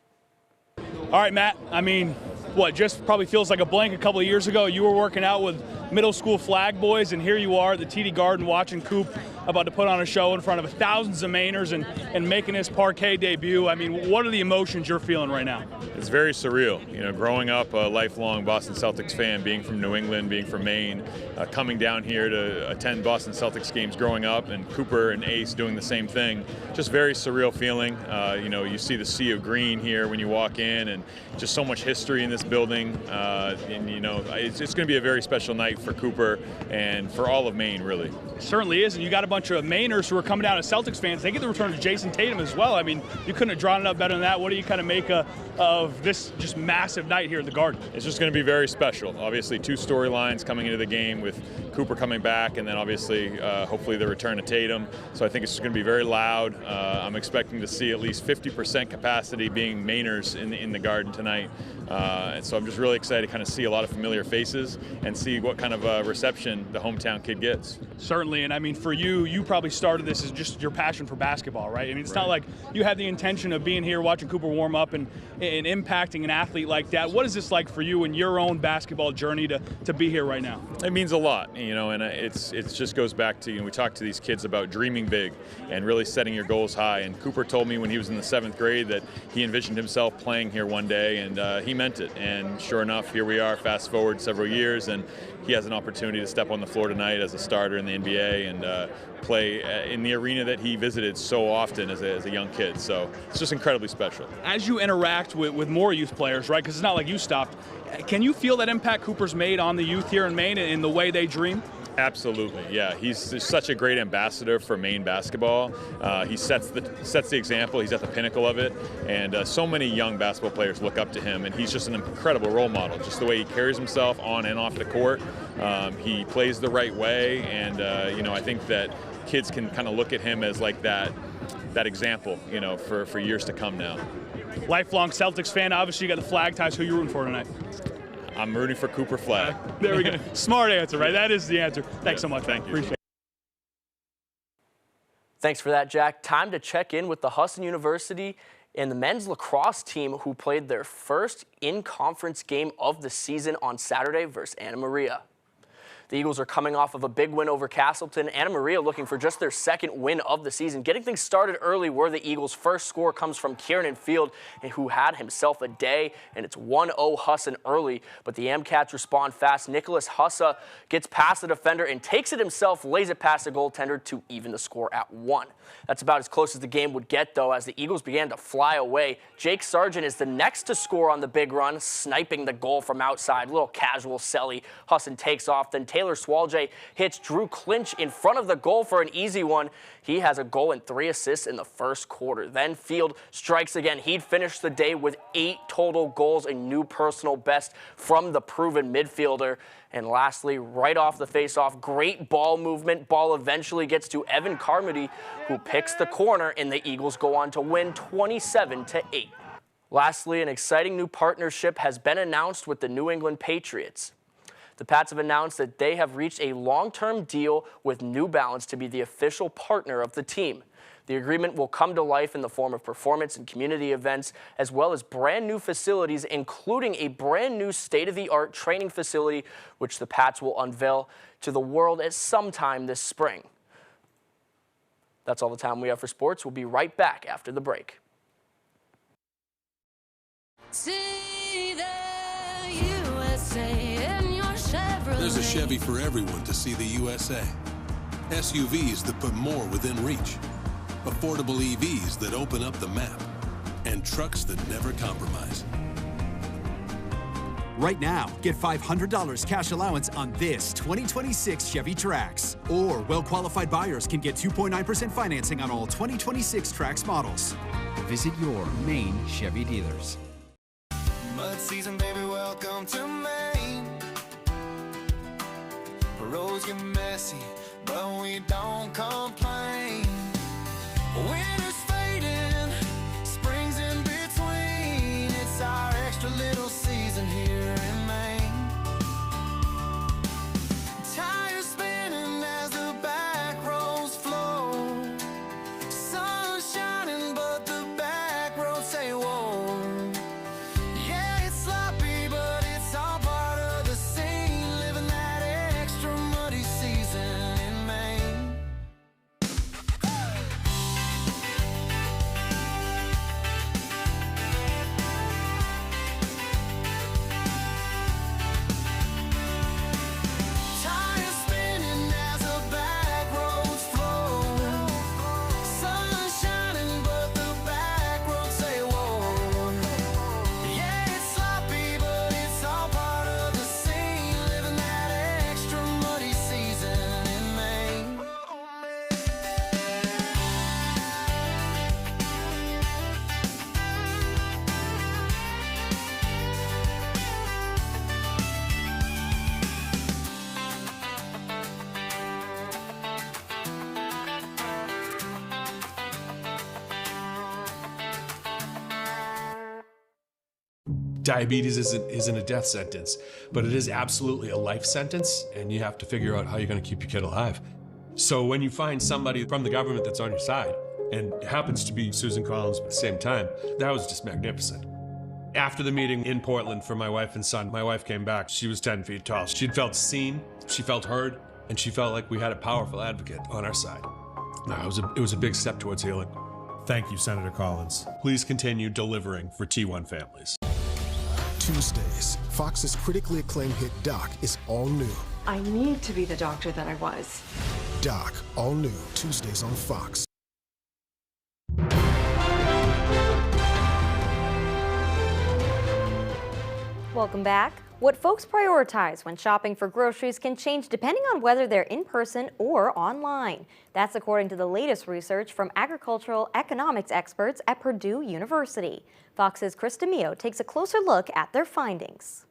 All right, Matt, I mean, what, just probably feels like a blank. A couple of years ago, you were working out with middle school Flag boys, and here you are at the TD Garden watching Coop about to put on a show in front of thousands of Mainers and making his parquet debut. I mean, what are the emotions you're feeling right now? It's very surreal. You know, growing up a lifelong Boston Celtics fan, being from New England, being from Maine, coming down here to attend Boston Celtics games growing up, and Cooper and Ace doing the same thing. Just very surreal feeling. You know, you see the sea of green here when you walk in, and just so much history in this building. And you know, it's going to be a very special night for Cooper and for all of Maine, really. It certainly is, and you got a bunch of Mainers who are coming down as Celtics fans. They get the return of Jason Tatum as well. I mean, you couldn't have drawn it up better than that. What do you kind of make of this just massive night here at the Garden? It's just going to be very special. Obviously, 2 storylines coming into the game with Cooper coming back, and then obviously, hopefully the return of Tatum. So I think it's just going to be very loud. I'm expecting to see at least 50% capacity being Mainers in the Garden tonight. And so I'm just really excited to kind of see a lot of familiar faces and see what kind of reception the hometown kid gets. Certainly, and I mean, for you probably started this as just your passion for basketball, right? I mean, it's not like you had the intention of being here watching Cooper warm up and impacting an athlete like that. What is this like for you in your own basketball journey to be here right now? It means a lot, you know, and it just goes back to, you know, we talk to these kids about dreaming big and really setting your goals high. And Cooper told me when he was in the 7th grade that he envisioned himself playing here one day, and he meant it. And sure enough, here we are, fast forward several years, and he has an opportunity to step on the floor tonight as a starter in the NBA and play in the arena that he visited so often as a young kid. So it's just incredibly special. As you interact with more youth players, right, because it's not like you stopped, can you feel that impact Cooper's made on the youth here in Maine in the way they dream? Absolutely, yeah. He's such a great ambassador for Maine basketball. He sets the example. He's at the pinnacle of it, and so many young basketball players look up to him. And he's just an incredible role model. Just the way he carries himself on and off the court. He plays the right way, and you know, I think that kids can kind of look at him as like that example, you know, for years to come now. Lifelong Celtics fan. Obviously, you got the Flag ties. Who are you rooting for tonight? I'm rooting for Cooper Flag. There we go. Smart answer, right? That is the answer. Thanks so much. Thank you. Appreciate it. Thanks for that, Jack. Time to check in with the Husson University and the men's lacrosse team, who played their first in-conference game of the season on Saturday versus Anna Maria. The Eagles are coming off of a big win over Castleton. Anna Maria looking for just their second win of the season. Getting things started early were the Eagles' first score comes from Kieran Field, who had himself a day, and it's 1-0 Husson early. But the Amcats respond fast. Nicholas Hussa gets past the defender and takes it himself, lays it past the goaltender to even the score at 1. That's about as close as the game would get, though, as the Eagles began to fly away. Jake Sargent is the next to score on the big run, sniping the goal from outside. Little casual celly. Husson takes off. Then Taylor Swalje hits Drew Clinch in front of the goal for an easy one. He has a goal and 3 assists in the first quarter. Then Field strikes again. He'd finished the day with 8 total goals, a new personal best from the proven midfielder. And lastly, right off the face-off, great ball movement. Ball eventually gets to Evan Carmody, who picks the corner, and the Eagles go on to win 27-8. Lastly, an exciting new partnership has been announced with the New England Patriots. The Pats have announced that they have reached a long-term deal with New Balance to be the official partner of the team. The agreement will come to life in the form of performance and community events, as well as brand new facilities, including a brand new state-of-the-art training facility, which the Pats will unveil to the world at some time this spring. That's all the time we have for sports. We'll be right back after the break. See the USA in your Chevrolet. There's a Chevy for everyone to see the USA. SUVs that put more within reach. Affordable EVs that open up the map. And trucks that never compromise. Right now, get $500 cash allowance on this 2026 Chevy Trax. Or well-qualified buyers can get 2.9% financing on all 2026 Trax models. Visit your main Chevy dealers. Mud season, baby, welcome to Maine. Roads get messy, but we don't complain. Winter's fading, spring's in between. It's our extra little season here in Maine. Tires spinning as the back roads flow. Sun shining, but the back roads say whoa. Yeah, it's sloppy, but it's all part of the scene. Living that extra muddy season in Maine. Tires spinning as the back roads flow. Sun shining, but the back roads say whoa. Yeah, it's sloppy, but it's all part of the scene. Living that extra muddy season in Maine. Diabetes isn't a death sentence, but it is absolutely a life sentence, and you have to figure out how you're going to keep your kid alive. So when you find somebody from the government that's on your side, and it happens to be Susan Collins at the same time, that was just magnificent. After the meeting in Portland for my wife and son, my wife came back. She was 10 feet tall. She'd felt seen, she felt heard, and she felt like we had a powerful advocate on our side. It was a big step towards healing. Thank you, Senator Collins. Please continue delivering for T1 families. Tuesdays, Fox's critically acclaimed hit Doc is all new. I need to be the doctor that I was. Doc, all new, Tuesdays on Fox. Welcome back. What folks prioritize when shopping for groceries can change depending on whether they're in person or online. That's according to the latest research from agricultural economics experts at Purdue University. Fox's Chris DeMio takes a closer look at their findings.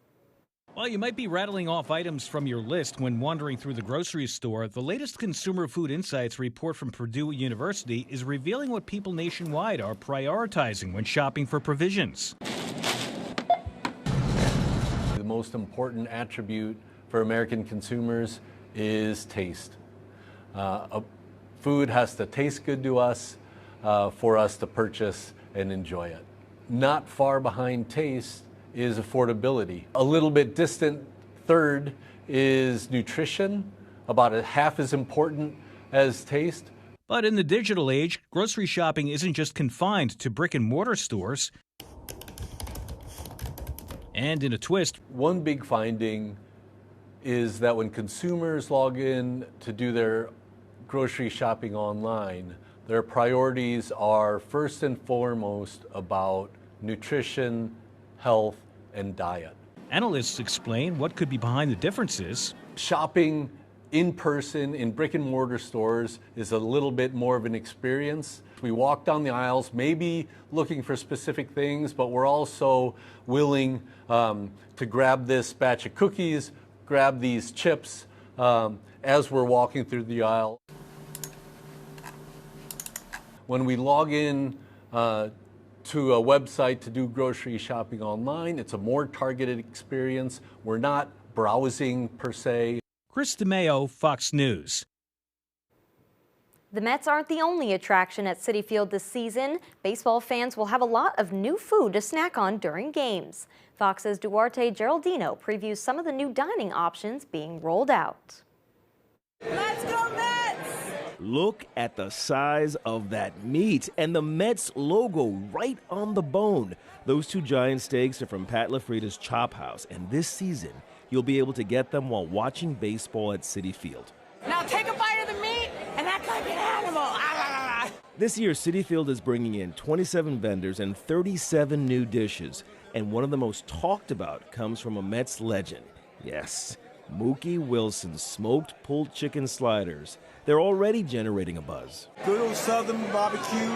While you might be rattling off items from your list when wandering through the grocery store, the latest Consumer Food Insights report from Purdue University is revealing what people nationwide are prioritizing when shopping for provisions. The most important attribute for American consumers is taste. Food has to taste good to us for us to purchase and enjoy it. Not far behind taste is affordability. A little bit distant Third is nutrition, about a half as important as taste. But in the digital age, grocery shopping isn't just confined to brick and mortar stores. And in a twist, one big finding is that when consumers log in to do their grocery shopping online, their priorities are first and foremost about nutrition, health, and diet. Analysts explain what could be behind the differences. Shopping in person in brick and mortar stores is a little bit more of an experience. We walk down the aisles, maybe looking for specific things, but we're also willing to grab this batch of cookies, grab these chips as we're walking through the aisle. When we log in to a website to do grocery shopping online, it's a more targeted experience. We're not browsing per se. Chris DeMeo, Fox News. The Mets aren't the only attraction at Citi Field this season. Baseball fans will have a lot of new food to snack on during games. Fox's Duarte Geraldino previews some of the new dining options being rolled out. Let's go Mets! Look at the size of that meat and the Mets logo right on the bone. Those two giant steaks are from Pat LaFrieda's Chop House, and this season you'll be able to get them while watching baseball at Citi Field. Now take a bite of the meat and act like an animal. This year, Citi Field is bringing in 27 vendors and 37 new dishes, and one of the most talked about comes from a Mets legend. Yes, Mookie Wilson's smoked pulled chicken sliders. They're already generating a buzz. Good old Southern barbecue,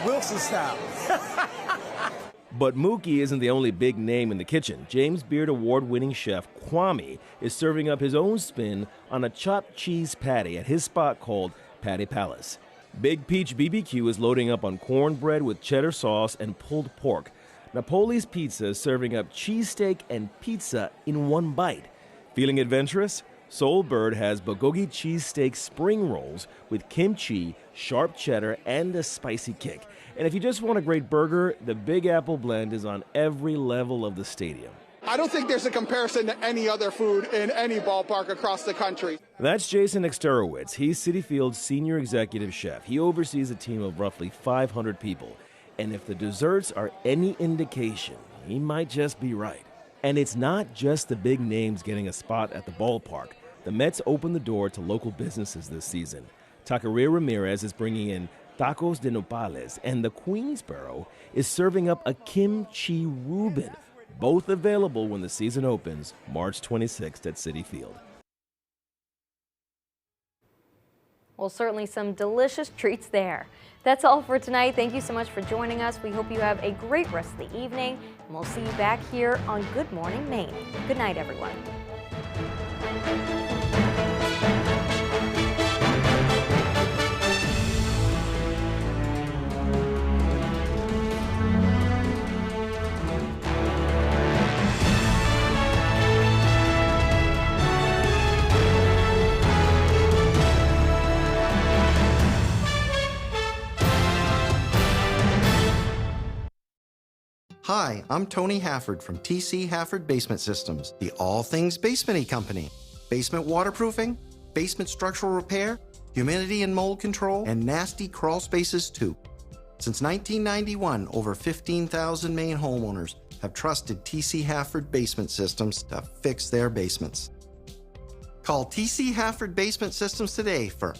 Wilson style. But Mookie isn't the only big name in the kitchen. James Beard award-winning chef Kwame is serving up his own spin on a chopped cheese patty at his spot called Patty Palace. Big Peach BBQ is loading up on cornbread with cheddar sauce and pulled pork. Napoli's Pizza is serving up cheesesteak and pizza in one bite. Feeling adventurous? Soulbird has bulgogi cheesesteak spring rolls with kimchi, sharp cheddar, and a spicy kick. And if you just want a great burger, the Big Apple blend is on every level of the stadium. I don't think there's a comparison to any other food in any ballpark across the country. That's Jason Exterowitz. He's Citi Field's senior executive chef. He oversees a team of roughly 500 people. And if the desserts are any indication, he might just be right. And it's not just the big names getting a spot at the ballpark. The Mets opened the door to local businesses this season. Taqueria Ramirez is bringing in tacos de nopales, and the Queensboro is serving up a kimchi Reuben, both available when the season opens March 26th at Citi Field. Well, certainly some delicious treats there. That's all for tonight. Thank you so much for joining us. We hope you have a great rest of the evening, and we'll see you back here on Good Morning Maine. Good night, everyone. Hi, I'm Tony Hafford from TC Hafford Basement Systems, the all things basement-y company. Basement waterproofing, basement structural repair, humidity and mold control, and nasty crawl spaces too. Since 1991, over 15,000 Maine homeowners have trusted TC Hafford Basement Systems to fix their basements. Call TC Hafford Basement Systems today for